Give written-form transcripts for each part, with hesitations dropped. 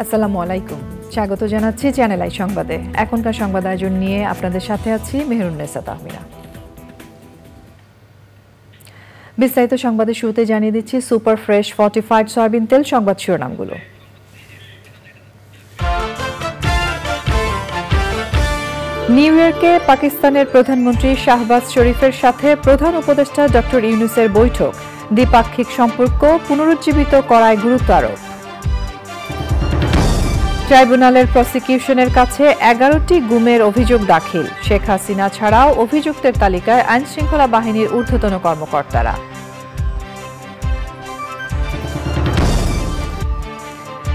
আসসালামু আলাইকুম, স্বাগত জানাচ্ছি চ্যানেল আই সংবাদে। এখনকার সংবাদ আয়োজন নিয়ে আপনাদের সাথে আছি মেহেরুন্নেসা তাহমিনা। বিস্তারিত সংবাদের শুরুতে জানিয়ে দিচ্ছি সুপার ফ্রেশ ফর্টিফাইড সয়াবিন তেল সংবাদ শিরোনামগুলো। নিউ ইয়র্কে পাকিস্তানের প্রধানমন্ত্রী শাহবাজ শরীফের সাথে প্রধান উপদেষ্টা ডক্টর ইউনূসের বৈঠক, দ্বিপাক্ষিক সম্পর্ক পুনরুজ্জীবিত করায় গুরুত্ব আরোপ। ট্রাইব্যুনালের প্রসিকিউশনের কাছে 11টি গুমের অভিযোগ দাখিল, শেখ হাসিনা ছাড়াও অভিযুক্তের তালিকায় আইনশৃঙ্খলা বাহিনীর ঊর্ধ্বতন কর্মকর্তারা।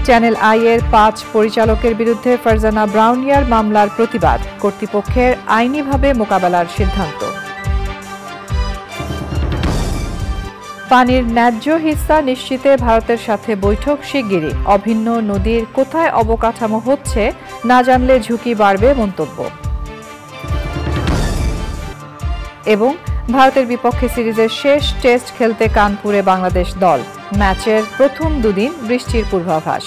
চ্যানেল আই এর 5 পরিচালকের বিরুদ্ধে ফারজানা ব্রাউনিয়ার মামলার প্রতিবাদ, কর্তৃপক্ষের আইনিভাবে মোকাবেলার সিদ্ধান্ত। পানির ন্যায্য হিস্সা নিশ্চিতে ভারতের সাথে বৈঠক শিগগিরই, অভিন্ন নদীর কোথায় অবকাঠামো হচ্ছে না জানলে ঝুঁকি বাড়বে মন্তব্য। এবং ভারতের বিপক্ষে সিরিজের শেষ টেস্ট খেলতে কানপুরে বাংলাদেশ দল, ম্যাচের প্রথম দুদিন বৃষ্টির পূর্বাভাস।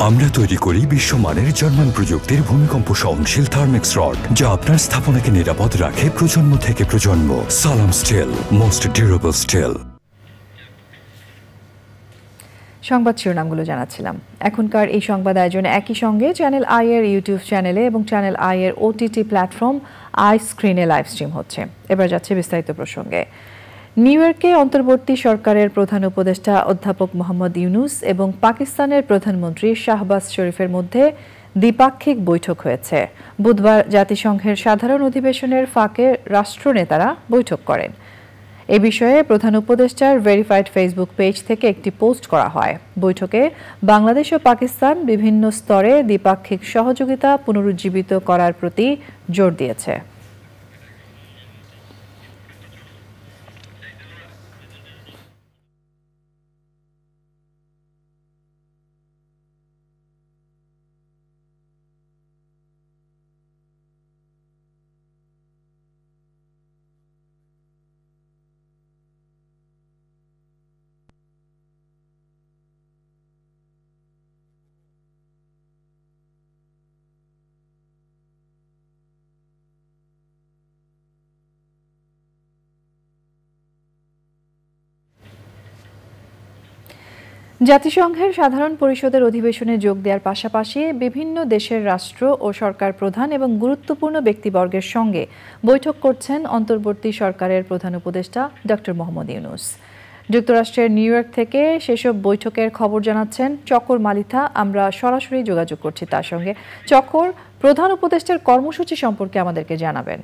আমরা তৈরি করি বিশ্বমানের জার্মান প্রযুক্তির ভূমিকম্প সহনশীল থার্মেক্স রড, যা আপনার স্থাপনাকে নিরাপদ রাখে প্রজন্ম থেকে প্রজন্ম। সালাম স্টিল, মোস্ট ডিউরেবল স্টিল। সংবাদ শিরোনামগুলো জানাচ্ছিলাম। এখনকার এই সংবাদ আয়োজনে একই সঙ্গে চ্যানেল আই এর ইউটিউব চ্যানেলে এবং চ্যানেল আই এর ওটিটি প্ল্যাটফর্ম আই স্ক্রিনে লাইভ স্ট্রিম হচ্ছে। এবার যাচ্ছে বিস্তারিত প্রসঙ্গে। নিউ ইয়র্কে অন্তর্বর্তী সরকারের প্রধান উপদেষ্টা অধ্যাপক মোহাম্মদ ইউনূস এবং পাকিস্তানের প্রধানমন্ত্রী শাহবাজ শরীফের মধ্যে দ্বিপাক্ষিক বৈঠক হয়েছে। বুধবার জাতিসংঘের সাধারণ অধিবেশনের ফাঁকে রাষ্ট্রনেতারা বৈঠক করেন। এ বিষয়ে প্রধান উপদেষ্টার ভেরিফাইড ফেসবুক পেজ থেকে একটি পোস্ট করা হয়। বৈঠকে বাংলাদেশ ও পাকিস্তান বিভিন্ন স্তরে দ্বিপাক্ষিক সহযোগিতা পুনরুজ্জীবিত করার প্রতি জোর দিয়েছে। জাতিসংঘের সাধারণ পরিষদের অধিবেশনে যোগ দেওয়ার পাশাপাশি বিভিন্ন দেশের রাষ্ট্র ও সরকার প্রধান এবং গুরুত্বপূর্ণ ব্যক্তিবর্গের সঙ্গে বৈঠক করছেন অন্তর্বর্তী সরকারের প্রধান উপদেষ্টা ডক্টর মোহাম্মদ ইউনূস। যুক্তরাষ্ট্রের নিউ ইয়র্ক থেকে সেসব বৈঠকের খবর জানাচ্ছেন চকর মালিথা। আমরা সরাসরি যোগাযোগ করছি তার সঙ্গে। চকর, প্রধান উপদেষ্টার কর্মসূচি সম্পর্কে আমাদেরকে জানাবেন।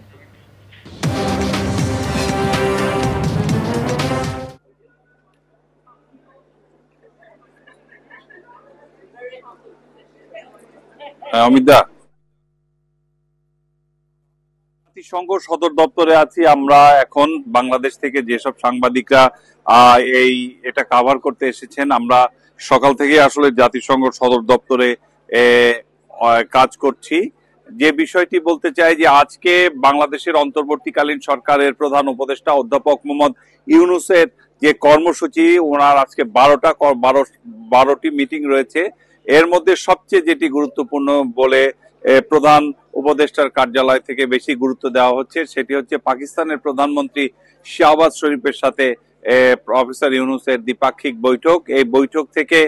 অমিতা, জাতিসংঘ সদর দপ্তরে আছি আমরা এখন। বাংলাদেশ থেকে যেসব সাংবাদিকরা এটা কভার করতে এসেছেন, আমরা সকাল থেকে আসলে জাতিসংঘ সদর দপ্তরে কাজ করছি। যে বিষয়টি বলতে চাই যে আজকে বাংলাদেশের অন্তর্বর্তীকালীন সরকারের প্রধান উপদেষ্টা অধ্যাপক মোহাম্মদ ইউনূসের যে কর্মসূচি, ওনার আজকে 12টি মিটিং রয়েছে। এর মধ্যে সবচেয়ে যেটি গুরুত্বপূর্ণ বলে প্রধান উপদেষ্টার কার্যালয় থেকে বেশি গুরুত্ব দেওয়া হচ্ছে সেটি হচ্ছে পাকিস্তানের প্রধানমন্ত্রী শাহবাজ শরীফের সাথে প্রফেসর ইউনূসের দ্বিপাক্ষিক বৈঠক। এই বৈঠক থেকে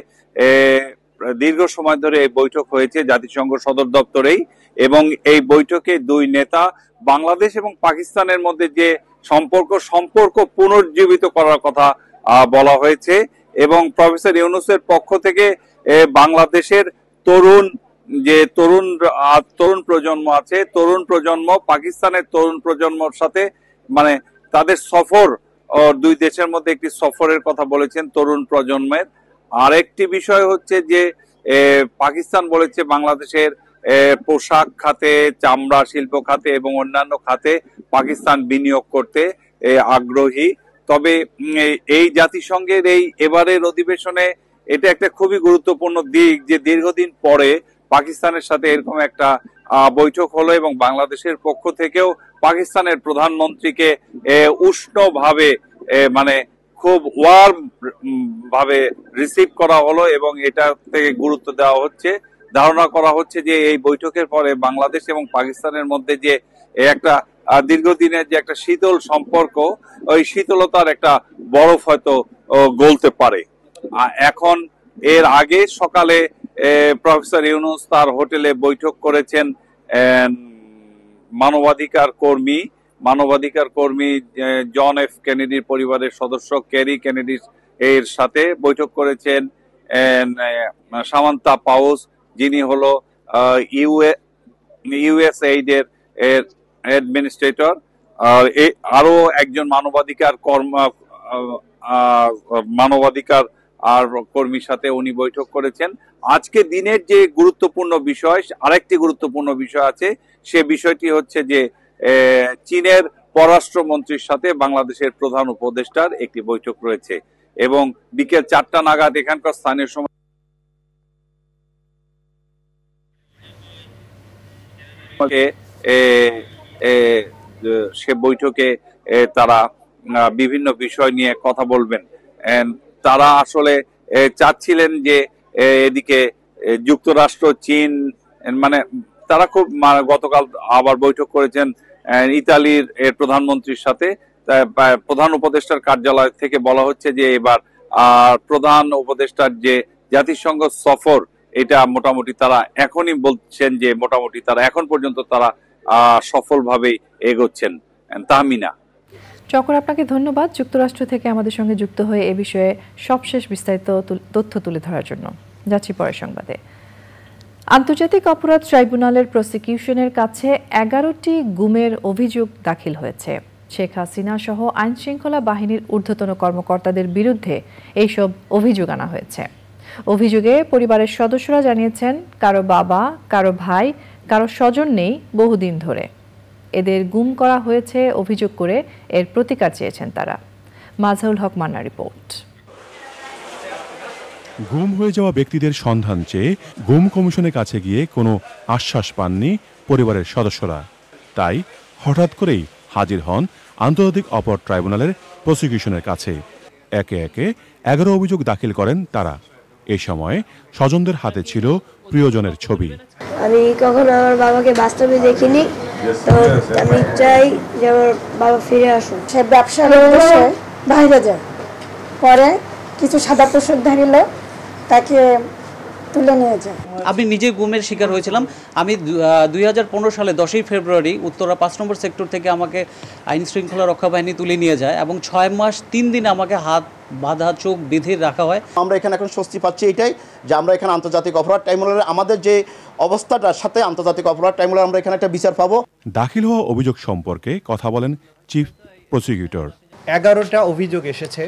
দীর্ঘ সময় ধরে এই বৈঠক হয়েছে জাতিসংঘ সদর দপ্তরেই, এবং এই বৈঠকে দুই নেতা বাংলাদেশ এবং পাকিস্তানের মধ্যে যে সম্পর্ক পুনর্জীবিত করার কথা বলা হয়েছে। এবং প্রফেসর ইউনূসের পক্ষ থেকে বাংলাদেশের তরুণ যে তরুণ প্রজন্ম আছে, তরুণ প্রজন্ম পাকিস্তানের তরুণ প্রজন্মর সাথে মানে তাদের সফর, দুই দেশের মধ্যে একটি সফরের কথা বলেছেন তরুণ প্রজন্মের। আরেকটি বিষয় হচ্ছে যে পাকিস্তান বলেছে বাংলাদেশের পোশাক খাতে, চামড়া শিল্প খাতে এবং অন্যান্য খাতে পাকিস্তান বিনিয়োগ করতে আগ্রহী। তবে এই জাতিসংঘের এবারের অধিবেশনে এটা একটা খুবই গুরুত্বপূর্ণ দিক যে দীর্ঘদিন পরে পাকিস্তানের সাথে এরকম একটা বৈঠক হলো এবং বাংলাদেশের পক্ষ থেকেও পাকিস্তানের প্রধানমন্ত্রীকে উষ্ণভাবে মানে খুব ওয়ার্ম ভাবে রিসিভ করা হলো এবং এটা থেকে গুরুত্ব দেওয়া হচ্ছে। ধারণা করা হচ্ছে যে এই বৈঠকের পরে বাংলাদেশ এবং পাকিস্তানের মধ্যে যে একটা দীর্ঘদিনের যে একটা শীতল সম্পর্ক, ওই শীতলতার একটা বরফ হয়তো গলতে পারে। এখন এর আগে সকালে প্রফেসর ইউনূস তার হোটেলে বৈঠক করেছেন মানবাধিকার কর্মী জন এফ কেনেডির পরিবারের সদস্য কেরি কেনেডি এর সাথে বৈঠক করেছেন সামান্তা পাউস, যিনি হলো ইউএসএইড এর অ্যাডমিনিস্ট্রেটর। আরো একজন মানবাধিকার কর্মীর সাথে উনি বৈঠক করেছেন। আজকে দিনের যে গুরুত্বপূর্ণ বিষয়, আরেকটি গুরুত্বপূর্ণ বিষয় আছে, সে বিষয়টি হচ্ছে যে চীনের পররাষ্ট্রমন্ত্রীর সাথে বাংলাদেশের প্রধান উপদেষ্টার একটি বৈঠক রয়েছে এবং বিকেল 4টা নাগাদ এখানকার স্থানীয় সময় সে বৈঠকে তারা বিভিন্ন বিষয় নিয়ে কথা বলবেন। তারা আসলে চাচ্ছিলেন যে এদিকে যুক্তরাষ্ট্র, চীন, মানে তারা খুব গতকাল আবার বৈঠক করেছেন ইতালির প্রধানমন্ত্রীর সাথে। প্রধান উপদেষ্টার কার্যালয় থেকে বলা হচ্ছে যে এবার প্রধান উপদেষ্টার যে জাতিসংঘ সফর, এটা মোটামুটি তারা এখনই বলছেন যে মোটামুটি তারা এখন পর্যন্ত তারা সফলভাবেই এগোচ্ছেন। তাহমিনা। চক্র, আপনাকে ধন্যবাদ যুক্তরাষ্ট্র থেকে আমাদের সঙ্গে যুক্ত হয়ে এ বিষয়ে সবশেষ বিস্তারিত তথ্য তুলে ধরার জন্য। যাচ্ছি পরের সংবাদে। আন্তর্জাতিক অপরাধ ট্রাইব্যুনালের প্রসিকিউশনের কাছে 11টি গুমের অভিযোগ দাখিল হয়েছে। শেখ হাসিনা সহ আইন শৃঙ্খলা বাহিনীর ঊর্ধ্বতন কর্মকর্তাদের বিরুদ্ধে এইসব অভিযোগ আনা হয়েছে। অভিযোগে পরিবারের সদস্যরা জানিয়েছেন কারো বাবা, কারো ভাই, কারো স্বজন নেই বহুদিন ধরে। এদের গুম করা হয়েছে অভিযোগ করে এর প্রতিকার চেয়েছেন তারা। মাজহারুল হক মান্নার রিপোর্ট। গুম হয়ে যাওয়া ব্যক্তিদের সন্ধান চেয়ে গুম কমিশনের কাছে গিয়ে কোনো আশ্বাস পাননি পরিবারের সদস্যরা। তাই হঠাৎ করেই হাজির হন আন্তর্জাতিক অপরাধ ট্রাইব্যুনালের প্রসিকিউশনের কাছে। একে একে 11 অভিযোগ দাখিল করেন তারা। এই সময় স্বজনদের হাতে ছিল প্রিয়জনের ছবি। আমি কখনো আমার বাবাকে বাস্তবে দেখিনি, তো আমি চাই যে আমার বাবা ফিরে আসুন। সে ব্যবসার উদ্দেশ্যে বাইরে যায়, পরে কিছু সাদা পোশাকধারী লোক তাকে তুলে নিয়ে যায়। আমি নিজে গুমের শিকার হয়েছিলাম। আমি 2015 সালে 10ই ফেব্রুয়ারি উত্তরা 5 নম্বর সেক্টর থেকে আমাকে আইন শৃঙ্খলা রক্ষা বাহিনী তুলে নিয়ে যায় এবং 6 মাস 3 দিন আমাকে হাত বাঁধা, চোখ বেঁধে রাখা হয়। আমরা এখানে এখন স্বস্তি পাচ্ছি এটাই যে আমরা এখানে আন্তর্জাতিক অপরাধ ট্রাইব্যুনালের আমাদের যে অবস্থাটার সাথে আন্তর্জাতিক অপরাধ ট্রাইব্যুনাল আমরা এখানে একটা বিচার পাবো। দাখিল হওয়া অভিযোগ সম্পর্কে কথা বলেন চিফ প্রসিকিউটর। 11টা অভিযোগ এসেছে,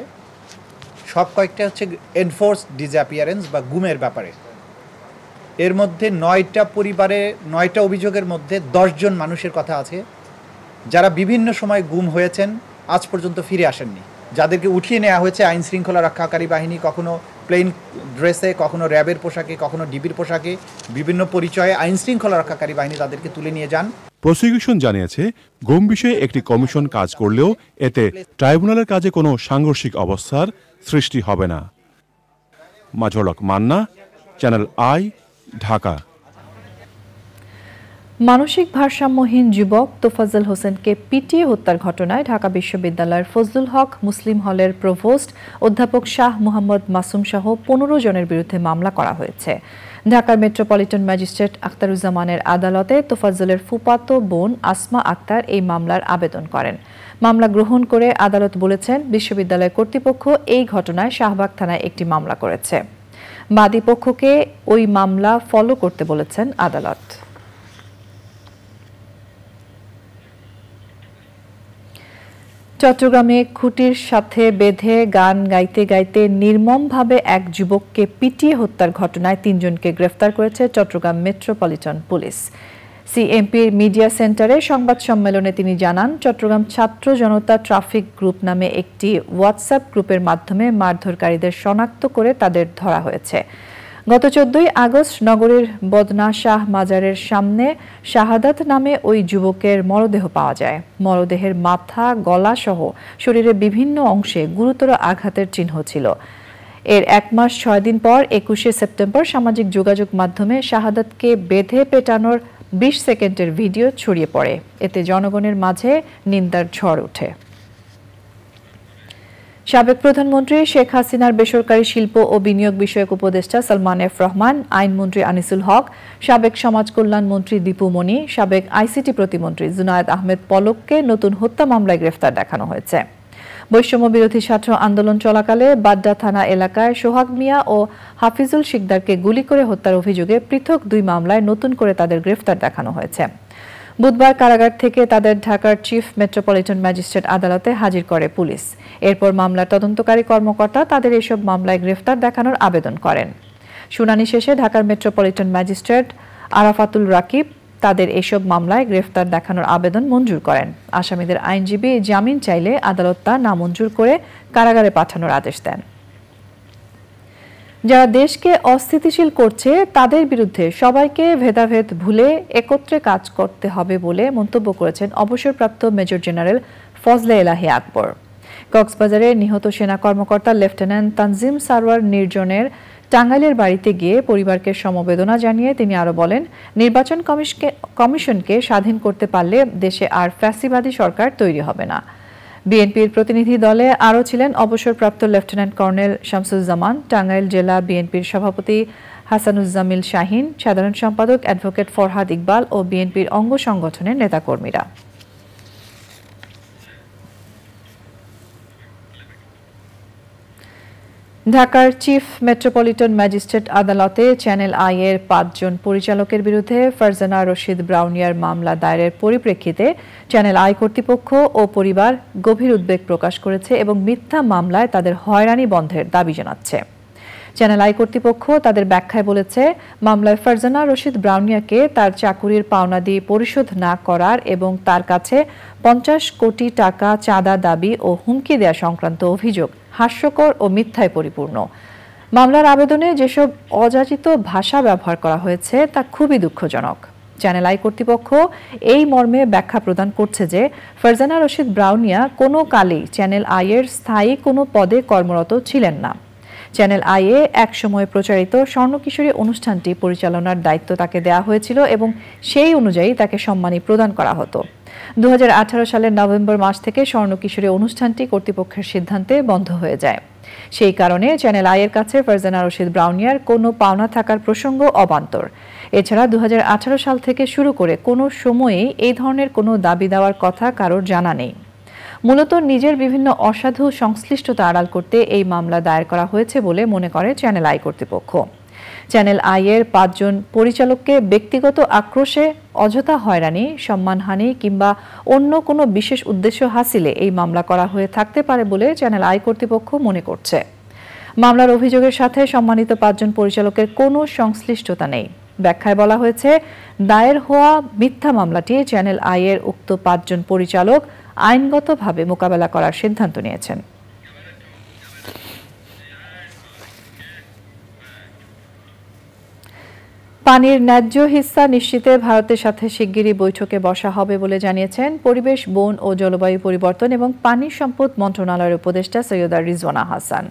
সব কয়েকটা হচ্ছে এনফোর্স ডিসঅ্যাপিয়ারেন্স বা গুমের ব্যাপারে। এর মধ্যে 9টা পরিবারে 9টা অভিযোগের মধ্যে 10 জন মানুষের কথা আছে যারা বিভিন্ন সময় গুম হয়েছেন, আজ পর্যন্ত ফিরে আসেননি, যাদেরকে উঠিয়ে নেওয়া হয়েছে আইন শৃঙ্খলা রক্ষাকারী বাহিনী, কখনো প্লেন ড্রেসে, কখনো র্যাবের পোশাকে, কখনো ডিবির পোশাকে, বিভিন্ন পরিচয়ে আইন শৃঙ্খলা রক্ষাকারী বাহিনী তাদেরকে তুলে নিয়ে যান। প্রসিকিউশন জানিয়েছে গুম বিষয়ে একটি কমিশন কাজ করলেও এতে ট্রাইব্যুনালের কাজে কোনো সাংঘর্ষিক অবস্থার সৃষ্টি হবে না। মাজহারুল হক মান্না, চ্যানেল আই, ঢাকা। মানসিক ভারসাম্যহীন যুবক তোফাজ্জল হোসেনকে পিটিয়ে হত্যার ঘটনায় ঢাকা বিশ্ববিদ্যালয়ের ফজলুল হক মুসলিম হলের প্রভোস্ট অধ্যাপক শাহ মোহাম্মদ মাসুম সহ 15 জনের বিরুদ্ধে মামলা করা হয়েছে। ঢাকার মেট্রোপলিটন ম্যাজিস্ট্রেট আখতারুজ্জামানের আদালতে তোফাজ্জলের ফুফাতো বোন আসমা আক্তার এই মামলার আবেদন করেন। মামলা গ্রহণ করে আদালত বলেছেন বিশ্ববিদ্যালয় কর্তৃপক্ষ এই ঘটনায় শাহবাগ থানায় একটি মামলা করেছে। বাদী পক্ষকে ওই মামলা ফলো করতে বলেছেন আদালত। চট্টগ্রামে খুঁটির সাথে বেঁধে গান গাইতে গাইতে নির্মমভাবে এক যুবককে পিটিয়ে হত্যার ঘটনায় ৩ জনকে গ্রেফতার করেছে চট্টগ্রাম মেট্রোপলিটন পুলিশ। সিএমপির মিডিয়া সেন্টারে সংবাদ সম্মেলনে তিনি জানান, চট্টগ্রাম ছাত্র জনতা ট্রাফিক গ্রুপ নামে একটি হোয়াটসঅ্যাপ গ্রুপের মাধ্যমে মারধরকারীদের শনাক্ত করে তাদের ধরা হয়েছে। গত 14 আগস্ট নগরীর বদনা শাহ মাজারের সামনে শাহাদাত নামে ওই যুবকের মরদেহ পাওয়া যায়। মরদেহের মাথা, গলা সহ শরীরের বিভিন্ন অংশে গুরুতর আঘাতের চিহ্ন ছিল। এর 1 মাস 6 দিন পর 21শে সেপ্টেম্বর সামাজিক যোগাযোগ মাধ্যমে শাহাদাতকে বেঁধে পেটানোর 20 সেকেন্ডের ভিডিও ছড়িয়ে পড়ে। এতে জনগণের মাঝে নিন্দার ঝড় ওঠে। সাবেক প্রধানমন্ত্রী শেখ হাসিনার বেসরকারি শিল্প ও বিনিয়োগ বিষয়ক উপদেষ্টা সালমান এফ রহমান, আইনমন্ত্রী আনিসুল হক, সাবেক সমাজ কল্যাণ মন্ত্রী দীপু মনি, সাবেক আইসিটি প্রতিমন্ত্রী জুনায়েদ আহমেদ পলককে নতুন হত্যা মামলায় গ্রেফতার দেখানো হয়েছে। বৈষম্য বিরোধী ছাত্র আন্দোলন চলাকালে বাড্ডা থানা এলাকায় সোহাগ মিয়া ও হাফিজুল শিকদারকে গুলি করে হত্যার অভিযোগে পৃথক 2 মামলায় নতুন করে তাদের গ্রেফতার দেখানো হয়েছে। বুধবার কারাগার থেকে তাদের ঢাকার চিফ মেট্রোপলিটন ম্যাজিস্ট্রেট আদালতে হাজির করে পুলিশ। এরপর মামলার তদন্তকারী কর্মকর্তা তাদের এসব মামলায় গ্রেফতার দেখানোর আবেদন করেন। শুনানি শেষে ঢাকার মেট্রোপলিটন ম্যাজিস্ট্রেট আরাফাতুল রাকিব তাদের এসব মামলায় গ্রেফতার দেখানোর আবেদন মঞ্জুর করেন। আসামিদের আইনজীবী জামিন চাইলে আদালত তা নামঞ্জুর করে কারাগারে পাঠানোর আদেশ দেন। যারা দেশকে অস্থিতিশীল করছে তাদের বিরুদ্ধে সবাইকে ভেদাভেদ ভুলে একত্রে কাজ করতে হবে বলে মন্তব্য করেছেন অবসরপ্রাপ্ত মেজর জেনারেল ফজলে এলাহি আকবর। কক্সবাজারে নিহত সেনা কর্মকর্তা লেফটেন্যান্ট তানজিম সারওয়ার নির্জনের টাঙ্গাইলের বাড়িতে গিয়ে পরিবারকে সমবেদনা জানিয়ে তিনি আরো বলেন, নির্বাচন কমিশনকে স্বাধীন করতে পারলে দেশে আর ফ্যাসিবাদী সরকার তৈরি হবে না। বিএনপির প্রতিনিধি দলে আরও ছিলেন অবসরপ্রাপ্ত লেফটেন্যান্ট কর্নেল শামসুজ্জামান, টাঙ্গাইল জেলা বিএনপির সভাপতি হাসানুজ্জামিল শাহিন, সাধারণ সম্পাদক অ্যাডভোকেট ফরহাদ ইকবাল ও বিএনপির অঙ্গ সংগঠনের নেতাকর্মীরা। ঢাকার চিফ মেট্রোপলিটন ম্যাজিস্ট্রেট আদালতে চ্যানেল আই এর 5 জন পরিচালকের বিরুদ্ধে ফারজানা রশিদ ব্রাউনিয়ার মামলা দায়েরের পরিপ্রেক্ষিতে চ্যানেল আই কর্তৃপক্ষ ও পরিবার গভীর উদ্বেগ প্রকাশ করেছে এবং মিথ্যা মামলায় তাদের হয়রানি বন্ধের দাবি জানাচ্ছে। চ্যানেল আই কর্তৃপক্ষ তাদের ব্যাখ্যায় বলেছে, মামলায় ফারজানা রশিদ ব্রাউনিয়াকে তার চাকুরির পাওনাদি পরিশোধ না করার এবং তার কাছে 50 কোটি টাকা চাঁদা দাবি ও হুমকি দেওয়া সংক্রান্ত অভিযোগ হাস্যকর ও মিথ্যায় পরিপূর্ণ। মামলার আবেদনে যেসব অযাচিত ভাষা ব্যবহার করা হয়েছে তা খুবই দুঃখজনক। চ্যানেল আই কর্তৃপক্ষ এই মর্মে ব্যাখ্যা প্রদান করছে যে ফারজানা রশিদ ব্রাউনিয়া কোনো কালেই চ্যানেল আই এর স্থায়ী কোনো পদে কর্মরত ছিলেন না। চ্যানেল আই এ এক সময় প্রচারিত স্বর্ণকিশোরী অনুষ্ঠানটি পরিচালনার দায়িত্ব তাকে দেওয়া হয়েছিল এবং সেই অনুযায়ী তাকে সম্মানী প্রদান করা হতো। 2018 সালের নভেম্বর মাস থেকে স্বর্ণকিশোরী অনুষ্ঠানটি কর্তৃপক্ষের সিদ্ধান্তে বন্ধ হয়ে যায়। সেই কারণে চ্যানেল আই এর কাছে ফারজানা রশিদ ব্রাউনিয়ার কোনো পাওনা থাকার প্রসঙ্গ অবান্তর। এছাড়া 2018 সাল থেকে শুরু করে কোনো সময়েই এই ধরনের কোনো দাবি দেওয়ার কথা কারোর জানা নেই। মূলত নিজের বিভিন্ন অসাধু সংশ্লিষ্টতা আড়াল করতে এই মামলা দায়ের করা হয়েছে বলে মনে করে চ্যানেল আই কর্তৃপক্ষ। চ্যানেল আই এর 5 জন পরিচালককে ব্যক্তিগত আক্রোশে অযথা হয়রানি, সম্মানহানি কিংবা অন্য কোনো বিশেষ উদ্দেশ্য হাসিলে এই মামলা করা হয়ে থাকতে পারে বলে চ্যানেল আই কর্তৃপক্ষ মনে করছে। মামলার অভিযোগের সাথে সম্মানিত 5 জন পরিচালকের কোনো সংশ্লিষ্টতা নেই। ব্যাখ্যায় বলা হয়েছে, দায়ের হওয়া মিথ্যা মামলাটি চ্যানেল আই এর উক্ত 5 জন পরিচালক আইনগতভাবে মোকাবেলা করার সিদ্ধান্ত নিয়েছেন। পানির ন্যায্য হিস্সা নিশ্চিতে ভারতের সাথে শিগগিরই বৈঠকে বসা হবে বলে জানিয়েছেন পরিবেশ, বন ও জলবায়ু পরিবর্তন এবং পানি সম্পদ মন্ত্রণালয়ের উপদেষ্টা সৈয়দা রিজওয়ানা হাসান।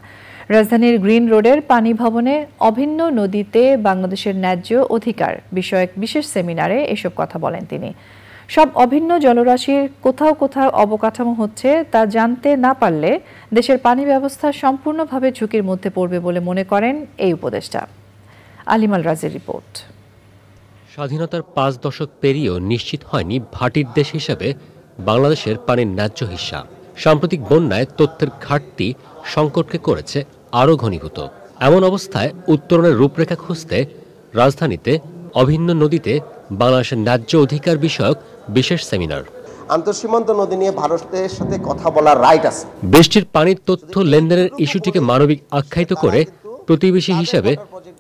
রাজধানীর গ্রিন রোডের পানি ভবনে অভিন্ন নদীতে বাংলাদেশের ন্যায্য অধিকার বিষয়ক বিশেষ সেমিনারে এসব কথা বলেন তিনি। সব অভিন্ন জলরাশির কোথাও কোথাও অবকাঠামো হচ্ছে তা জানতে না পারলে দেশের পানি ব্যবস্থা সম্পূর্ণভাবে ঝুঁকির মধ্যে পড়বে বলে মনে করেন এই উপদেষ্টা। আলিমাল রাজের রিপোর্ট। স্বাধীনতার 5 দশক পেরিয়েও নিশ্চিত হয়নি ভাটির দেশ হিসেবে বাংলাদেশের পানির ন্যায্য হিস্সা। সাম্প্রতিক বন্যায় তথ্যের ঘাটতি সংকটকে করেছে আরও ঘনীভূত। এমন অবস্থায় উত্তরণের রূপরেখা খুঁজতে রাজধানীতে অভিন্ন নদীতে বাংলাদেশের ন্যায্য অধিকার বিষয়ক বিশেষ সেমিনার। আন্তঃসীমান্ত নদী নিয়ে ভারতের সাথে কথা বলার রাইট আছে। বৃষ্টির পানির তথ্য লেনদেনের ইস্যুটিকে মানবিক আখ্যায়িত করে প্রতিবেশী হিসেবে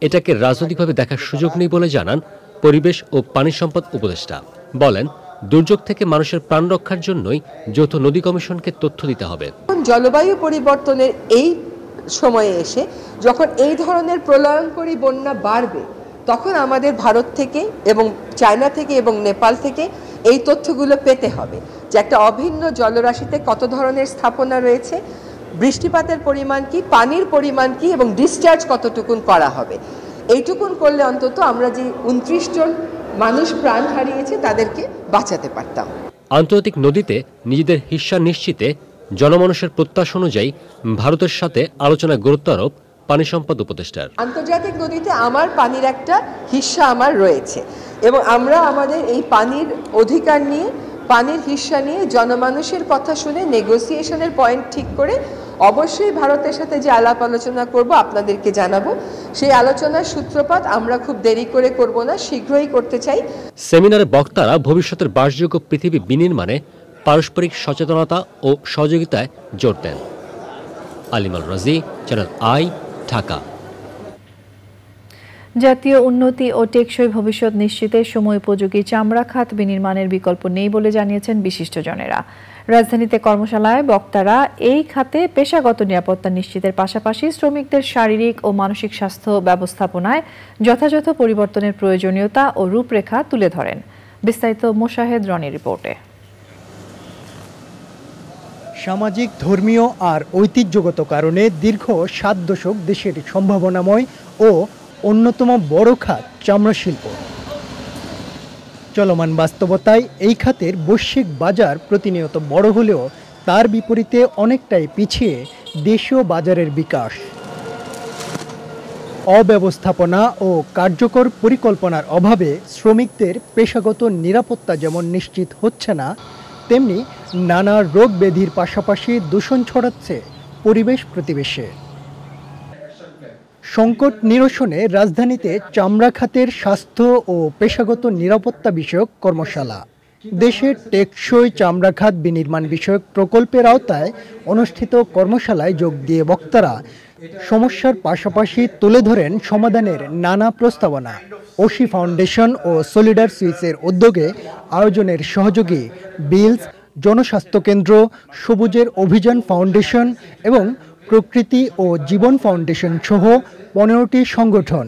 এটাকে রাজনৈতিকভাবে দেখার সুযোগ নেই বলে জানান পরিবেশ ও পানি সম্পদ উপদেষ্টা। বলেন, দুর্যোগ থেকে মানুষের প্রাণ রক্ষার জন্যই যৌথ নদী কমিশনকে তথ্য দিতে হবে। জলবায়ু পরিবর্তনের এই সময়ে এসে যখন এই ধরনের প্রলয়ঙ্করী বন্যা বাড়বে, তখন আমাদের ভারত থেকে এবং চায়না থেকে এবং নেপাল থেকে এই তথ্যগুলো পেতে হবে যে একটা অভিন্ন জলরাশিতে কত ধরনের স্থাপনা রয়েছে, বৃষ্টিপাতের পরিমাণ কি, পানির পরিমাণ কি এবং ডিসচার্জ কতটুকুন করা হবে। এইটুকুন করলে অন্তত আমরা যে 29 জন মানুষ প্রাণ হারিয়েছে তাদেরকে বাঁচাতে পারতাম। আন্তর্জাতিক নদীতে নিজেদের হিস্সা নিশ্চিতে জনমানুষের প্রত্যাশা অনুযায়ী ভারতের সাথে আলোচনায় গুরুত্ব আরোপ পানি সম্পদ উপদেষ্টার। আন্তর্জাতিক নদীতে আমার পানির একটা হিস্সা আমার রয়েছে এবং আমরা আমাদের এই পানির অধিকার নিয়ে, পানির হিস্সা নিয়ে জনমানুষের কথা শুনে নেগোসিয়েশনের পয়েন্ট ঠিক করে অবশ্যই ভারতের সাথে যে আলাপ আলোচনা করব আপনাদেরকে জানাবো। সেই আলোচনার সূত্রপাত আমরা খুব দেরি করে করব না, শীঘ্রই করতে চাই। সেমিনারে বক্তারা ভবিষ্যতের বাসযোগ্য পৃথিবী বিনির্মাণে পারস্পরিক সচেতনতা ও সহযোগিতায় জোর দেন। আলিমাল রাজি, চ্যানেল আই, ঢাকা। জাতীয় উন্নতি ও টেকসই ভবিষ্যৎ নিশ্চিতে সময় উপযোগী চামড়া খাত বিনির্মাণের বিকল্প নেই বলে জানিয়েছেন বিশিষ্টজনেরা। রাজধানীতে কর্মশালায় বক্তারা এই খাতে পেশাগত নিরাপত্তা নিশ্চিতের পাশাপাশি শ্রমিকদের শারীরিক ও মানসিক স্বাস্থ্য ব্যবস্থাপনায় যথাযথ পরিবর্তনের প্রয়োজনীয়তা ও রূপরেখা তুলে ধরেন। বিস্তারিত মোশাহেদ রনির রিপোর্টে। সামাজিক, ধর্মীয় আর ঐতিহ্যগত কারণে দীর্ঘ 7 দশক দেশের সম্ভাবনাময় ও অন্যতম বড় খাত চামড়া শিল্প। চলমান বাস্তবতায় এই খাতের বৈশ্বিক বাজার প্রতিনিয়ত বড় হলেও তার বিপরীতে অনেকটাই পিছিয়ে দেশীয় বাজারের বিকাশ। অব্যবস্থাপনা ও কার্যকর পরিকল্পনার অভাবে শ্রমিকদের পেশাগত নিরাপত্তা যেমন নিশ্চিত হচ্ছে না, তেমনি নানা রোগ ব্যাধির পাশাপাশি দূষণ ছড়াচ্ছে পরিবেশ প্রতিবেশে। সংকট নিরসনে রাজধানীতে চামড়া খাতের স্বাস্থ্য ও পেশাগত নিরাপত্তা বিষয়ক কর্মশালা। দেশের টেকসই চামড়া খাত বিনির্মাণ বিষয়ক প্রকল্পের আওতায় অনুষ্ঠিত কর্মশালায় যোগ দিয়ে বক্তারা সমস্যার পাশাপাশি তুলে ধরেন সমাধানের নানা প্রস্তাবনা। ওশি ফাউন্ডেশন ও সলিডার সুইচের উদ্যোগে আয়োজনের সহযোগী বিলস, জনস্বাস্থ্য কেন্দ্র, সবুজের অভিযান ফাউন্ডেশন এবং প্রকৃতি ও জীবন ফাউন্ডেশন সহ 15টি সংগঠন।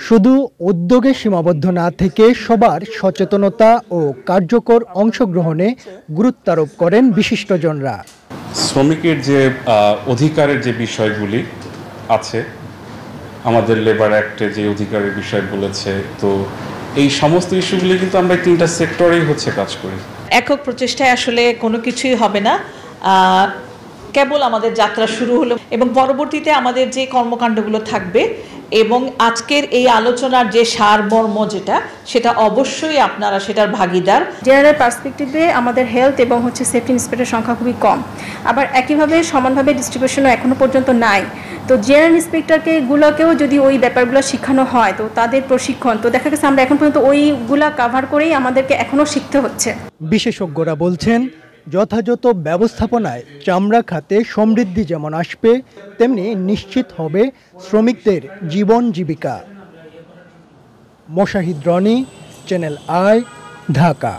শুধু উদ্যোগে সীমাবদ্ধ না থেকে সবার সচেতনতা ও কার্যকর অংশগ্রহণে গুরুত্বারোপ করেন বিশিষ্টজনরা। শ্রমিকের যে অধিকারের যে বিষয়গুলি আছে, আমাদের লেবার অ্যাক্টে যে অধিকারের বিষয় বলেছে, তো এই সমস্ত ইস্যুগুলি কিন্তু আমরা 3টা সেক্টরেই কাজ করি। একক প্রচেষ্টায় আসলে কোনো কিছুই হবে না, কেবল আমাদের যাত্রা শুরু হলো এবং পরবর্তীতে আমাদের যে কর্মকাণ্ডগুলো থাকবে এবং আজকের এই আলোচনার যে সারমর্ম সেটা অবশ্যই আপনারা সেটার ভাগিদার। জেনারেল পার্সপেক্টিভে আমাদের হেলথ এবং সেফটি ইন্সপেক্টর সংখ্যা খুবই কম, আবার একইভাবে সমানভাবে ডিস্ট্রিবিউশনও এখনো পর্যন্ত নাই। তো জেনারেল ইন্সপেক্টরকে গুলোকেও যদি ওই ব্যাপারগুলো শেখানো হয়, তো তাদের প্রশিক্ষণ, তো দেখা গেছে আমরা এখন পর্যন্ত ওইগুলা কাভার করেই আমাদেরকে এখনো শিখতে হচ্ছে। বিশেষজ্ঞরা বলছেন, যথাযথ ব্যবস্থাপনায় চামড়া খাতে সমৃদ্ধি যেমন আসবে, তেমনি নিশ্চিত হবে শ্রমিকদের জীবন জীবিকা। Moshahid Roni, channel I, Dhaka.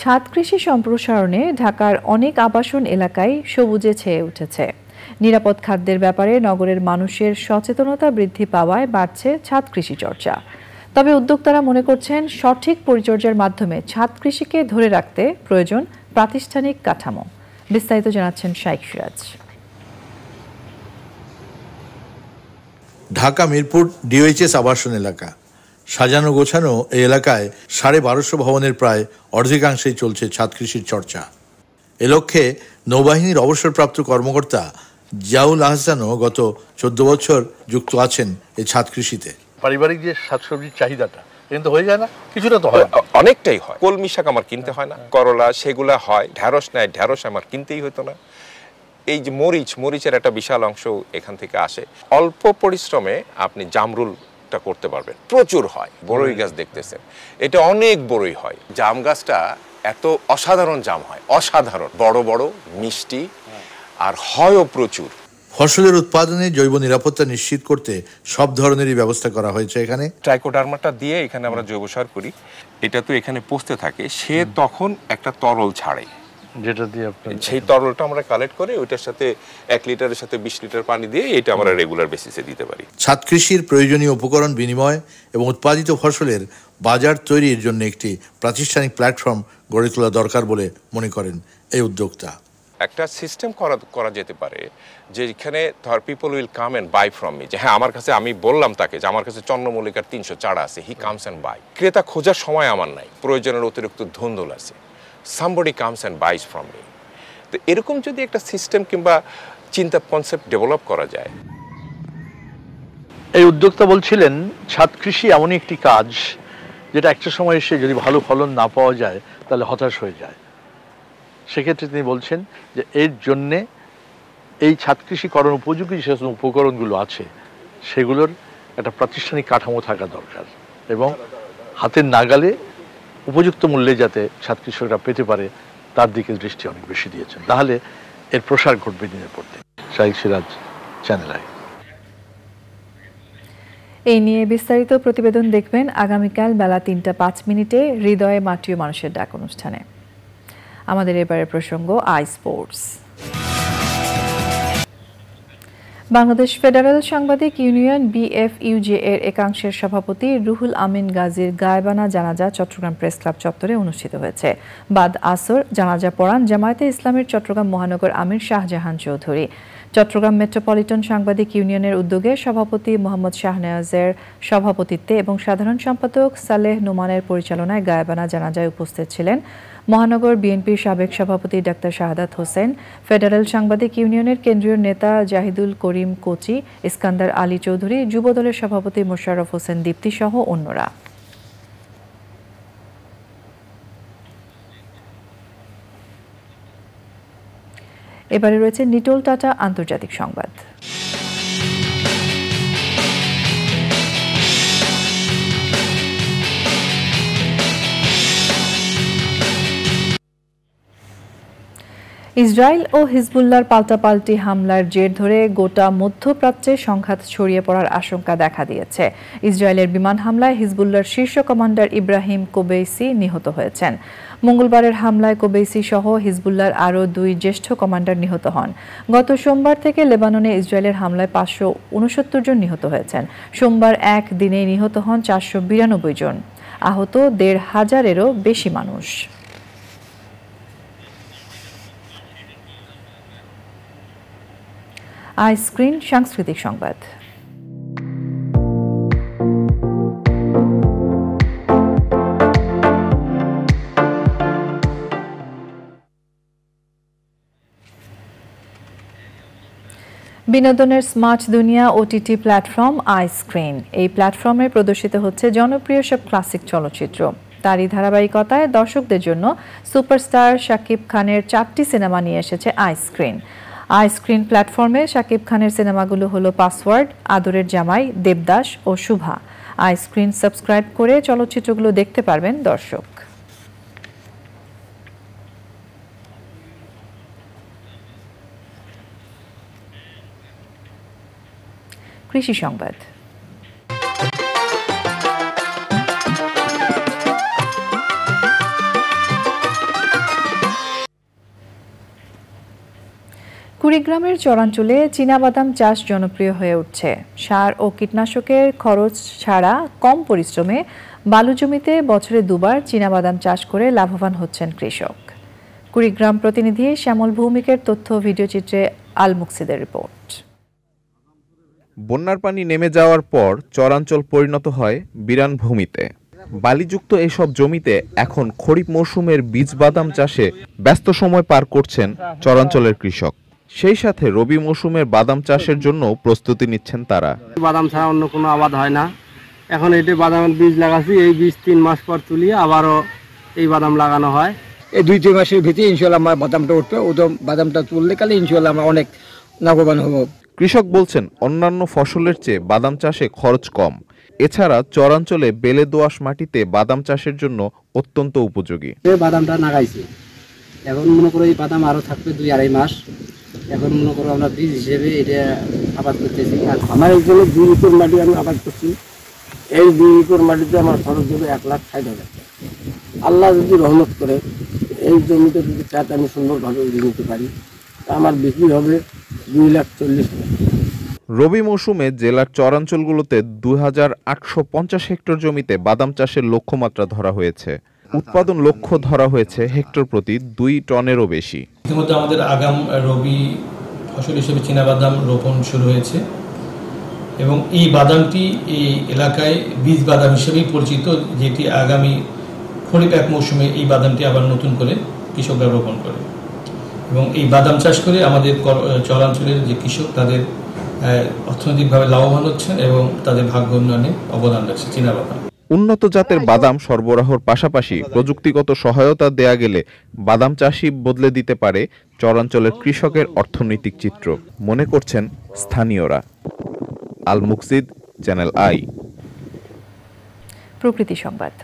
ছাদ কৃষি সম্প্রসারণে ঢাকার অনেক আবাসন এলাকায় সবুজে ছেয়ে উঠেছে। নিরাপদ খাদ্যের ব্যাপারে নগরের মানুষের সচেতনতা বৃদ্ধি পাওয়ায় বাড়ছে ছাদ কৃষি চর্চা। তবে উদ্যোক্তারা মনে করছেন, সঠিক পরিচর্যার মাধ্যমে ছাদ কৃষিকে ধরে রাখতে প্রয়োজন প্রাতিষ্ঠানিক কাঠামো। বিস্তারিত জানাচ্ছেন শাইখ সিরাজ। ঢাকা মিরপুর ডিওএইচএস আবাসন এলাকা সাজানো গোছানো এই এলাকায় 1250 ভবনের প্রায় অর্ধেকাংশেই চলছে ছাদ কৃষির চর্চা। এ লক্ষ্যে নৌবাহিনীর অবসরপ্রাপ্ত কর্মকর্তা জিয়াউল আহসানও গত 14 বছর যুক্ত আছেন এই ছাদ কৃষিতে। পারিবারিক যে শাকসবজির চাহিদাটা কিন্তু হয়ে যায় না, কিছুটা তো হয়, অনেকটাই হয়। কলমি শাক আমার কিনতে হয় না, করলা সেগুলা হয়, ঢ্যাঁড়স নেয়, ঢ্যাঁড়স আমার কিনতেই হতো না। এই যে মরিচের একটা বিশাল অংশ এখান থেকে আসে। অল্প পরিশ্রমে আপনি জামরুলটা করতে পারবেন, প্রচুর হয়। বড়ই গাছ দেখতেছেন, এটা অনেক বড়ই হয়। জাম গাছটা এত অসাধারণ জাম হয়, অসাধারণ বড় বড়, মিষ্টি, আর হয়ও প্রচুর। ফসলের উৎপাদনে জৈব নিরাপত্তা নিশ্চিত করতে সব ধরনেরই ব্যবস্থা করা হয়েছে এখানে। ট্রাইকোডার্মাটা দিয়ে এখানে আমরা জৈব সার করি, এটা তো এখানে পচতে থাকে, সে তখন একটা তরল ছাড়ে, যেটা দিয়ে সেই তরলটা আমরা কালেক্ট করে ওইটার সাথে 1 লিটারের সাথে 20 লিটার পানি দিয়ে এটা আমরা রেগুলার বেসিসে দিতে পারি। ছাদ কৃষির প্রয়োজনীয় উপকরণ বিনিময় এবং উৎপাদিত ফসলের বাজার তৈরির জন্য একটি প্রাতিষ্ঠানিক প্ল্যাটফর্ম গড়ে তোলা দরকার বলে মনে করেন এই উদ্যোক্তা। একটা সিস্টেম করা যেতে পারে যে এখানে ধর people will come and buy from me, যে হ্যাঁ আমার কাছে, আমি বললাম তাকে যে আমার কাছে চন্দ্রমল্লিকার 300 চারা আছে, হি কামস এন্ড বাই। ক্রেতা খোঁজার সময় আমার নাই, প্রয়োজনের অতিরিক্ত ধুন্দুল আছে, somebody comes and buys from me। তো এরকম যদি একটা সিস্টেম কিংবা চিন্তা কনসেপ্ট ডেভেলপ করা যায়। এই উদ্যোক্তা বলছিলেন ছাদ কৃষি এমনই একটি কাজ যেটা একটা সময় এসে যদি ভালো ফলন না পাওয়া যায় তাহলে হতাশ হয়ে যায়। সেক্ষেত্রে তিনি বলছেন যে এর জন্যে এই ছাদ কৃষিকরণ উপযোগী যে সমস্ত উপকরণগুলো আছে সেগুলোর একটা প্রাতিষ্ঠানিক কাঠামো থাকা দরকার এবং হাতের নাগালে উপযুক্ত মূল্যে যাতে ছাদ কৃষকরা পেতে পারে তার দিকে দৃষ্টি অনেক বেশি দিয়েছেন, তাহলে এর প্রসার ঘটবে দিনের পর দিন। Shahid Siraj, channel I. এই নিয়ে বিস্তারিত প্রতিবেদন দেখবেন আগামীকাল বেলা 3:05 হৃদয়ে মাটিও মানুষের ডাক অনুষ্ঠানে। আমাদের এবারের প্রসঙ্গ আই স্পোর্টস। বাংলাদেশ ফেডারেল সাংবাদিক ইউনিয়ন BFUJ এর একাংশের সভাপতি রুহুল আমিন গাজীর গায়বানা জানাজা চট্টগ্রাম প্রেস ক্লাব চত্বরে অনুষ্ঠিত হয়েছে। বাদ আসর জানাজা পড়ান জামায়াতে ইসলামীর চট্টগ্রাম মহানগর আমির শাহজাহান চৌধুরী। চট্টগ্রাম মেট্রোপলিটন সাংবাদিক ইউনিয়নের উদ্যোগে সভাপতি মোহাম্মদ শাহনেওয়াজের সভাপতিত্বে এবং সাধারণ সম্পাদক সালেহ নোমানের পরিচালনায় গায়বানা জানাজায় উপস্থিত ছিলেন মহানগর বিএনপির সাবেক সভাপতি ডাক্তার শাহাদাত হোসেন, ফেডারেল সাংবাদিক ইউনিয়নের কেন্দ্রীয় নেতা জাহিদুল করিম কোচি, ইস্কান্দার আলী চৌধুরী, যুবদলের সভাপতি মোশাররফ হোসেন দীপ্তি সহ অন্যরা। এবারে রয়েছে নিটোল টাটা আন্তর্জাতিক সংবাদ। ইসরায়েল ও হিজবুল্লাহর পাল্টাপাল্টি হামলার জের ধরে গোটা মধ্যপ্রাচ্যে সংঘাত ছড়িয়ে পড়ার আশঙ্কা দেখা দিয়েছে। ইসরায়েলের বিমান হামলায় হিজবুল্লাহর শীর্ষ কমান্ডার ইব্রাহিম কোবেইসি নিহত হয়েছেন। মঙ্গলবারের হামলায় কোবেইসি সহ হিজবুল্লাহর আরও 2 জ্যেষ্ঠ কমান্ডার নিহত হন। গত সোমবার থেকে লেবাননে ইসরায়েলের হামলায় 569 জন নিহত হয়েছেন। সোমবার এক দিনে নিহত হন 492 জন, আহত 1,500-এরও বেশি মানুষ। আইস্ক্রিন সাংস্কৃতিক সংবাদ। বিনোদনের স্মার্ট দুনিয়া OTT প্ল্যাটফর্ম আইস্ক্রিন। এই প্ল্যাটফর্মে প্রদর্শিত হচ্ছে জনপ্রিয় সব ক্লাসিক চলচ্চিত্র। তারই ধারাবাহিকতায় দর্শকদের জন্য সুপারস্টার শাকিব খানের 4টি সিনেমা নিয়ে এসেছে আইস্ক্রিন। আইস্ক্রিন প্ল্যাটফর্মে শাকিব খানের সিনেমাগুলো হলো পাসওয়ার্ড, আদরের জামাই, দেবদাস ও শুভা। আইস্ক্রিন সাবস্ক্রাইব করে চলচ্চিত্রগুলো দেখতে পারবেন দর্শক। কৃষি সংবাদ। কুড়িগ্রামের চরাঞ্চলে চীনাবাদাম চাষ জনপ্রিয় হয়ে উঠছে। সার ও কীটনাশকের খরচ ছাড়া কম পরিশ্রমে বালু জমিতে বছরে 2বার চীনাবাদাম চাষ করে লাভবান হচ্ছেন কৃষক। কুড়িগ্রাম প্রতিনিধি শ্যামল ভৌমিকের তথ্য, ভিডিওচিত্রে আল মুকসিদের রিপোর্ট। বন্যার পানি নেমে যাওয়ার পর চরাঞ্চল পরিণত হয় বিরান ভূমিতে। বালিযুক্ত এসব জমিতে এখন খরিফ মৌসুমের বীজ বাদাম চাষে ব্যস্ত সময় পার করছেন চরাঞ্চলের কৃষক। সেই সাথে রবি মৌসুমের বাদাম চাষের জন্য প্রস্তুতি নিচ্ছেন তারা। বাদাম ছাড়া অন্য কোনো আবাদ হয় না। এখন এটি বাদামের বীজ লাগাচ্ছি, এই বীজ 3 মাস পর তুলিয়ে আবারও এই বাদাম লাগানো হয়। এই 2-3 মাসের ভিতরে ইনশাআল্লাহ আমার বাদামটা উঠবে। ওদম বাদামটা তুললে কালে ইনশাআল্লাহ আমরা অনেক লাভবান হব। কৃষক বলছেন অন্যান্য ফসলের চেয়ে বাদাম চাষে খরচ কম। এছাড়া চরাঞ্চলে বেলে দোআঁশ মাটিতে বাদাম চাষের জন্য অত্যন্ত উপযোগী। বাদামটা লাগাইছি, এখন মনে করো এই বাদাম আরো থাকবে 2-2.5 মাস। এখন মনে করো আমরা বীজ হিসেবে এটা আবাদ করতেছি। আর আমার এই জন্য 2 একর মাটি আমি আবাদ করছি। এই 2 একর মাটিতে আমার খরচ হবে 1,60,000। আল্লাহ যদি রহমত করে এই জমিতে যদি চাষ আমি সুন্দরভাবে নিতে পারি, আমার বিক্রি হবে 2,40,000। রবি মৌসুমে জেলার চরাঞ্চলগুলোতে 2,850 হেক্টর জমিতে বাদাম চাষের লক্ষ্যমাত্রা ধরা হয়েছে। উৎপাদন লক্ষ্য ধরা হয়েছে হেক্টর প্রতি 2 টনেরও বেশি। ইতিমধ্যে আমাদের আগাম রবি ফসল হিসেবে চীনাবাদাম রোপণ শুরু হয়েছে এবং এই বাদামটি এই এলাকায় বীজ বাদাম হিসেবেই পরিচিত, যেটি আগামী খরিফ এক মৌসুমে এই বাদামটি আবার নতুন করে কৃষকরা রোপণ করে এবং এই বাদাম চাষ করে আমাদের চরাঞ্চলের যে কৃষক তাদের অর্থনৈতিকভাবে লাভবান হচ্ছেন এবং তাদের ভাগ্য উন্নয়নে অবদান রাখছে চীনাবাদাম। উন্নত জাতের বাদাম সরবরাহের পাশাপাশি প্রযুক্তিগত সহায়তা দেয়া গেলে বাদাম চাষই বদলে দিতে পারে চরাঞ্চলের কৃষকের অর্থনৈতিক চিত্র, মনে করছেন স্থানীয়রা। আল মুকসিদ, চ্যানেল আই। প্রকৃতি সংবাদ।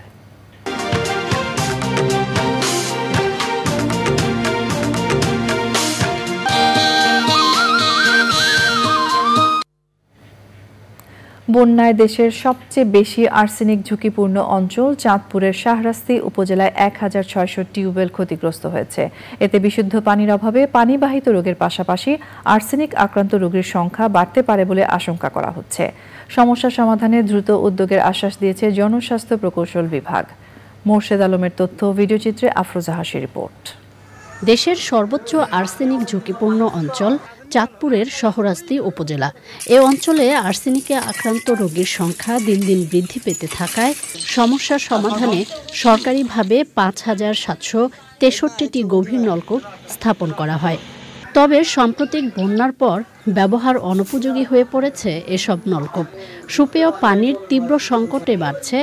বন্যায় দেশের সবচেয়ে বেশি আর্সেনিক ঝুঁকিপূর্ণ অঞ্চল চাঁদপুরের শাহরাস্তি উপজেলায় 1,600 টিউবওয়েল ক্ষতিগ্রস্ত হয়েছে। এতে বিশুদ্ধ পানির অভাবে পানিবাহিত রোগের পাশাপাশি আর্সেনিক আক্রান্ত রোগীর সংখ্যা বাড়তে পারে বলে আশঙ্কা করা হচ্ছে। সমস্যা সমাধানে দ্রুত উদ্যোগের আশ্বাস দিয়েছে জনস্বাস্থ্য প্রকৌশল বিভাগ। মোর্শেদ আলমের তথ্য, ভিডিওচিত্রে আফরোজা হাসির রিপোর্ট। দেশের সর্বোচ্চ আর্সেনিক ঝুঁকিপূর্ণ অঞ্চল চাঁদপুরের শাহরাস্তি উপজেলা। এ অঞ্চলে আর্সেনিকে আক্রান্ত রোগীর সংখ্যা দিন দিন বৃদ্ধি পেতে থাকায় সমস্যা সমাধানে সরকারিভাবে 5,763টি গভীর নলকূপ স্থাপন করা হয়। তবে সাম্প্রতিক বন্যার পর ব্যবহার অনুপযোগী হয়ে পড়েছে এসব নলকূপ। সুপেয় পানির তীব্র সংকটে বাড়ছে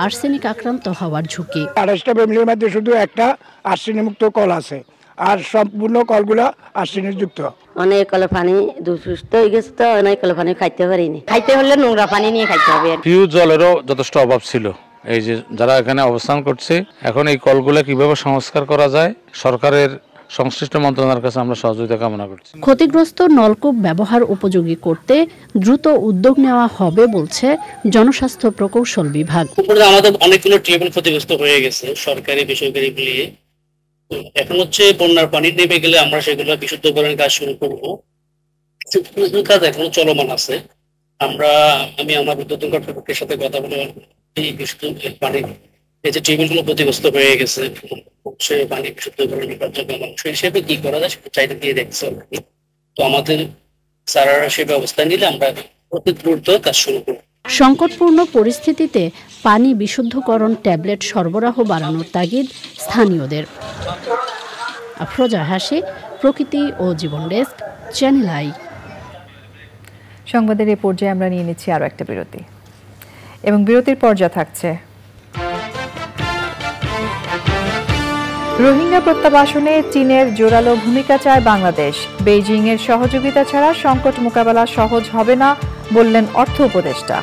আর্সেনিক আক্রান্ত হওয়ার ঝুঁকি। 28টা ফ্যামিলির মধ্যে শুধু একটা আর্সেনিক মুক্ত কল আছে, আর সম্পূর্ণ কলগুলো আর্সেনিক যুক্ত। অনেক কলের পানি দূষিত হয়ে গেছে, তো অনেক কলের পানি খাইতে পারিনি। খাইতে হলে নোংরা পানি নিয়ে খাইতে হবে। পিউ জলেরও যথেষ্ট অভাব ছিল। এই যে যারা এখানে অবস্থান করছে, এখন এই কলগুলো কিভাবে সংস্কার করা যায়, সরকারের সংশ্লিষ্ট মন্ত্রণালয়ের কাছে আমরা সহযোগিতা কামনা করছি। ক্ষতিগ্রস্ত নলকূপ ব্যবহার উপযোগী করতে দ্রুত উদ্যোগ নেওয়া হবে বলছে জনস্বাস্থ্য প্রকৌশল বিভাগ। আমাদের অনেকগুলো টিউবওয়েল ক্ষতিগ্রস্ত হয়ে গেছে সরকারি বেসরকারি মিলিয়ে। এখন হচ্ছে বন্যার পানি নেমে গেলে আমরা সেগুলো বিশুদ্ধকরণের কাজ শুরু করবো। কাজ এখনো চলমান আছে। আমি আমার উদ্যোক্তা কর্তৃপক্ষের সাথে কথা বলে এই বিশুদ্ধ পানি, এই যে টিউবওয়েলগুলো ক্ষতিগ্রস্ত হয়ে গেছে, সে পানি বিশুদ্ধকরণের কার্যক্রম হিসেবে কি করা যায় সেটা চাইতে দিয়ে দেখছে। তো আমাদের স্যারেরা সে ব্যবস্থা নিলে আমরা অতি দ্রুত কাজ শুরু করবো। সংকটপূর্ণ পরিস্থিতিতে পানি বিশুদ্ধকরণ ট্যাবলেট সরবরাহ বাড়ানোর তাগিদ স্থানীয়দের। আফরোজা হাসি, প্রকৃতি ও জীবন ডেস্ক, চ্যানেল আই। সংবাদের এই পর্যায়ে আমরা নিয়ে নিচ্ছি আরও একটা বিরতি এবং বিরতির পর্যায়ে থাকছে রোহিঙ্গা প্রত্যাবাসনে চীনের জোরালো ভূমিকা চায় বাংলাদেশ। বেইজিং এর সহযোগিতা ছাড়া সংকট মোকাবেলা সহজ হবে না বললেন অর্থ উপদেষ্টা।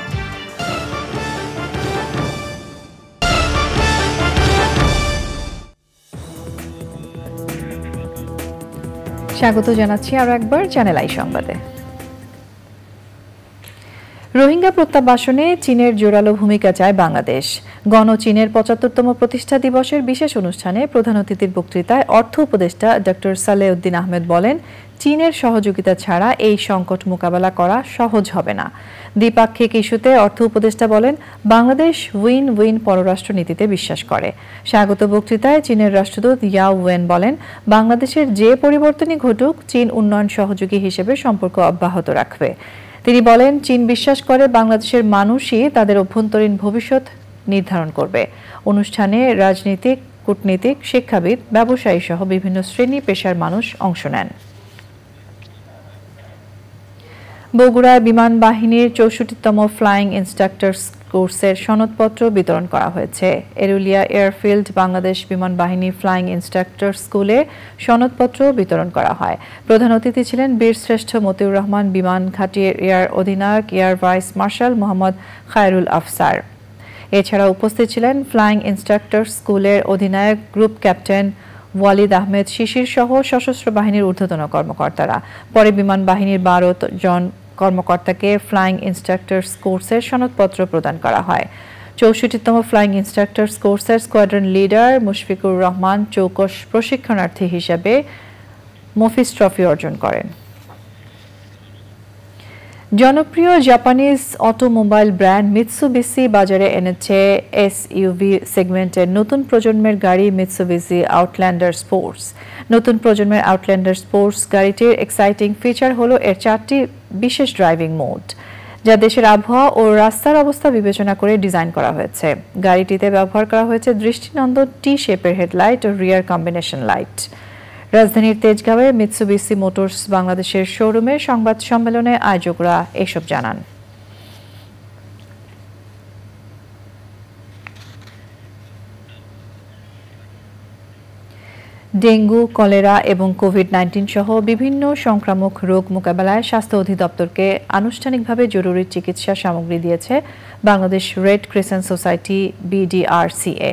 স্বাগত জানাচ্ছি আরও একবার চ্যানেল আই সংবাদে। রোহিঙ্গা প্রত্যাবাসনে চীনের জোরালো ভূমিকা চায় বাংলাদেশ। গণচীনের ৭৫তম প্রতিষ্ঠা দিবসের বিশেষ অনুষ্ঠানে প্রধান অতিথির বক্তৃতায় অর্থ উপদেষ্টা ডক্টর সালেউদ্দিন আহমেদ বলেন, চীনের সহযোগিতা ছাড়া এই সংকট মোকাবেলা করা সহজ হবে না। দ্বিপাক্ষিক ইস্যুতে অর্থ উপদেষ্টা বলেন, বাংলাদেশ উইন উইন পররাষ্ট্র নীতিতে বিশ্বাস করে। স্বাগত বক্তৃতায় চীনের রাষ্ট্রদূত ইয়াও ওয়েন বলেন, বাংলাদেশের যে পরিবর্তনই ঘটুক, চীন উন্নয়ন সহযোগী হিসেবে সম্পর্ক অব্যাহত রাখবে। তিনি বলেন, চীন বিশ্বাস করে বাংলাদেশের মানুষই তাদের অভ্যন্তরীণ ভবিষ্যৎ নির্ধারণ করবে। অনুষ্ঠানে রাজনীতিক, কূটনীতিক, শিক্ষাবিদ, ব্যবসায়ী সহ বিভিন্ন শ্রেণী পেশার মানুষ অংশ নেন। বগুড়ায় বিমান বাহিনীর ৬৪তম ফ্লাইং ইনস্ট্রাক্টরস কোর্সের সনদপত্র বিতরণ করা হয়েছে। এরুলিয়া এয়ারফিল্ড বাংলাদেশ বিমান বাহিনী ফ্লাইং ইনস্ট্রাক্টর স্কুলে সনদপত্র বিতরণ করা হয়। প্রধান অতিথি ছিলেন বীরশ্রেষ্ঠ মতিউর রহমান বিমান ঘাঁটি এয়ার অধিনায়ক air vice marshal Mohammad Khairul Afsar. এছাড়া উপস্থিত ছিলেন ফ্লাইং ইনস্ট্রাক্টর স্কুলের অধিনায়ক গ্রুপ ক্যাপ্টেন ওয়ালিদ আহমেদ শিশির সহ সশস্ত্র বাহিনীর ঊর্ধ্বতন কর্মকর্তারা। পরে বিমান বাহিনীর 12 জন কর্মকর্তাকে ফ্লাইং ইনস্ট্রাক্টরস কোর্সের সনদপত্র প্রদান করা হয়। 64তম ফ্লাইং ইনস্ট্রাক্টরস কোর্সের স্কোয়াড্রন লিডার মুশফিকুর রহমান চৌকস প্রশিক্ষণার্থী হিসেবে মফিজ ট্রফি অর্জন করেন। জনপ্রিয় জাপানিজ অটোমোবাইল ব্র্যান্ড মিৎসুবিশি বাজারে এনেছে এসইউভি সেগমেন্টের নতুন প্রজন্মের গাড়ি মিৎসুবিশি আউটল্যান্ডার স্পোর্টস। নতুন প্রজন্মের আউটল্যান্ডার স্পোর্টস গাড়িটির এক্সাইটিং ফিচার হলো এর 4টি বিশেষ ড্রাইভিং মোড, যা দেশের আবহাওয়া ও রাস্তার অবস্থা বিবেচনা করে ডিজাইন করা হয়েছে। গাড়িটিতে ব্যবহার করা হয়েছে দৃষ্টিনন্দন টি শেপের হেডলাইট ও রিয়ার কম্বিনেশন লাইট। রাজধানীর তেজগাঁওয়ে মিৎসুবিশি মোটরস বাংলাদেশের শোরুমে সংবাদ সম্মেলনে আয়োজকরা এসব জানান। ডেঙ্গু, কলেরা এবং কোভিড-19 সহ বিভিন্ন সংক্রামক রোগ মোকাবেলায় স্বাস্থ্য অধিদপ্তরকে আনুষ্ঠানিকভাবে জরুরি চিকিৎসা সামগ্রী দিয়েছে Bangladesh red crescent society BDRCA।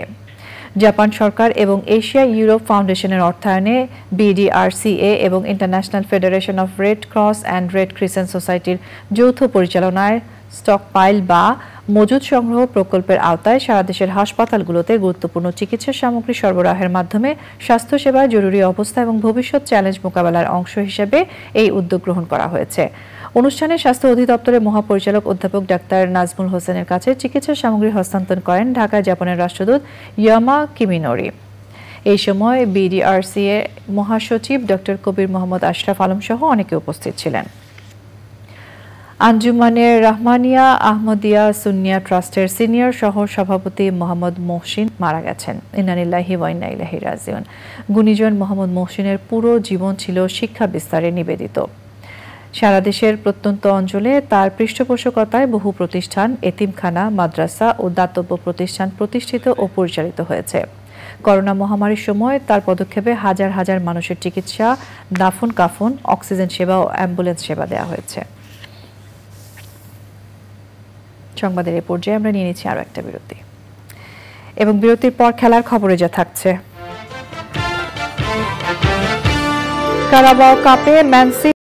Japan সরকার এবং এশিয়া ইউরোপ ফাউন্ডেশনের অর্থায়নে BDRCA এবং international federation of red cross and red crescent সোসাইটির যৌথ পরিচালনায় স্টকপাইল বা মজুদ সংগ্রহ প্রকল্পের আওতায় সারা দেশের হাসপাতালগুলোতে গুরুত্বপূর্ণ চিকিৎসা সামগ্রী সরবরাহের মাধ্যমে স্বাস্থ্যসেবায় জরুরি অবস্থা এবং ভবিষ্যৎ চ্যালেঞ্জ মোকাবেলার অংশ হিসেবে এই উদ্যোগ গ্রহণ করা হয়েছে। অনুষ্ঠানে স্বাস্থ্য অধিদপ্তরের মহাপরিচালক অধ্যাপক ডাক্তার নাজমুল হোসেনের কাছে চিকিৎসা সামগ্রী হস্তান্তর করেন ঢাকায় জাপানের রাষ্ট্রদূত ইয়ামা কিমিনোরি। এই সময় BDRCA মহাসচিব ডক্টর কবির মোহাম্মদ আশরাফ আলম সহ অনেকে উপস্থিত ছিলেন। আঞ্জুমানে রহমানিয়া আহমদিয়া সুন্নিয়া ট্রাস্টের সিনিয়র সহ সভাপতি মোহাম্মদ মহসিন মারা গেছেন। ইন্না লিল্লাহি ওয়া ইন্না ইলাইহি রাজিউন। গুণীজন মোহাম্মদ মহসিনের পুরো জীবন ছিল শিক্ষা বিস্তারে নিবেদিত। সারা দেশের প্রত্যন্ত অঞ্চলে তার পৃষ্ঠপোষকতায় বহু প্রতিষ্ঠান, এতিমখানা, মাদ্রাসা ও দাতব্য প্রতিষ্ঠান প্রতিষ্ঠিত ও পরিচালিত হয়েছে। করোনা মহামারীর সময় তার পদক্ষেপে হাজার হাজার মানুষের চিকিৎসা, দাফন কাফন, অক্সিজেন সেবা ও অ্যাম্বুলেন্স সেবা দেওয়া হয়েছে। সংবাদের এই পর্যায়ে আমরা নিয়ে নিচ্ছি আরও একটা বিরতি, এবং বিরতির পর খেলার খবরে যা থাকছে। কারাবাও কাপে ম্যান সিটি